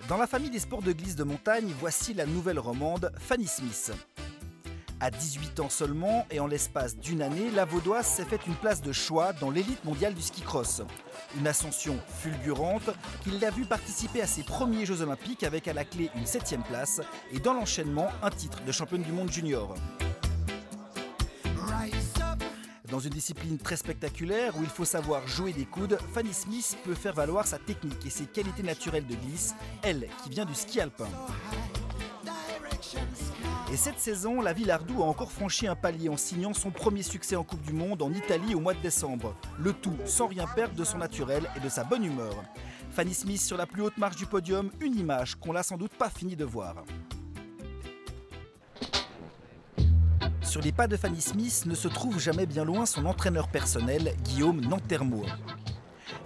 Dans la famille des sports de glisse de montagne, voici la nouvelle romande Fanny Smith. À 18 ans seulement et en l'espace d'une année, la Vaudoise s'est faite une place de choix dans l'élite mondiale du ski cross. Une ascension fulgurante qui l'a vu participer à ses premiers Jeux Olympiques avec à la clé une 7e place et dans l'enchaînement un titre de championne du monde junior. Dans une discipline très spectaculaire où il faut savoir jouer des coudes, Fanny Smith peut faire valoir sa technique et ses qualités naturelles de glisse, elle qui vient du ski alpin. Et cette saison, la Villardou a encore franchi un palier en signant son premier succès en Coupe du Monde en Italie au mois de décembre. Le tout sans rien perdre de son naturel et de sa bonne humeur. Fanny Smith sur la plus haute marche du podium, une image qu'on n'a sans doute pas fini de voir. Sur les pas de Fanny Smith ne se trouve jamais bien loin son entraîneur personnel, Guillaume Nantermo.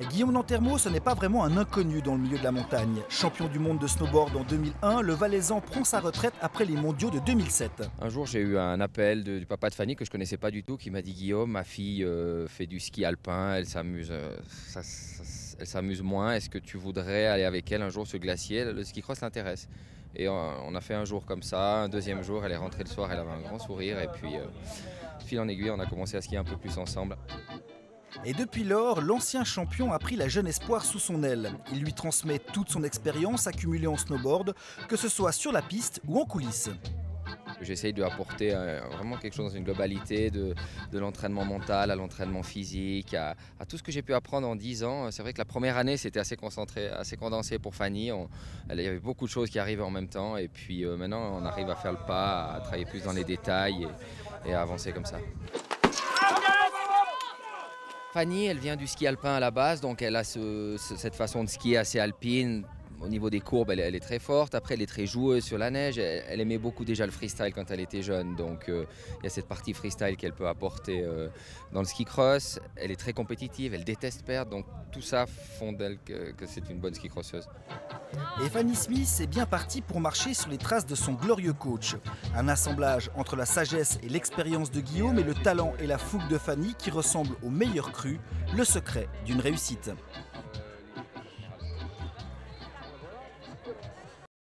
Guillaume Nantermo, ce n'est pas vraiment un inconnu dans le milieu de la montagne. Champion du monde de snowboard en 2001, le Valaisan prend sa retraite après les mondiaux de 2007. Un jour, j'ai eu un appel du papa de Fanny que je ne connaissais pas du tout, qui m'a dit « Guillaume, ma fille fait du ski alpin, elle s'amuse moins. Est-ce que tu voudrais aller avec elle un jour sur le glacier? Le ski cross l'intéresse. » Et on a fait un jour comme ça, un deuxième jour, elle est rentrée le soir, elle avait un grand sourire. Et puis, fil en aiguille, on a commencé à skier un peu plus ensemble. Et depuis lors, l'ancien champion a pris la jeune espoir sous son aile. Il lui transmet toute son expérience accumulée en snowboard, que ce soit sur la piste ou en coulisses. J'essaye de apporter vraiment quelque chose dans une globalité de l'entraînement mental à l'entraînement physique, à tout ce que j'ai pu apprendre en 10 ans. C'est vrai que la première année, c'était assez concentré, assez condensé pour Fanny. Il y avait beaucoup de choses qui arrivaient en même temps. Et puis maintenant, on arrive à faire le pas, à travailler plus dans les détails et à avancer comme ça. Fanny, elle vient du ski alpin à la base, donc elle a cette façon de skier assez alpine. Au niveau des courbes, elle est très forte. Après, elle est très joueuse sur la neige. Elle aimait beaucoup déjà le freestyle quand elle était jeune. Donc, il y a cette partie freestyle qu'elle peut apporter dans le ski cross. Elle est très compétitive, elle déteste perdre. Donc, tout ça font d'elle que c'est une bonne ski crosseuse. Et Fanny Smith est bien partie pour marcher sur les traces de son glorieux coach. Un assemblage entre la sagesse et l'expérience de Guillaume et le talent et la fougue de Fanny qui ressemble au meilleur cru, le secret d'une réussite.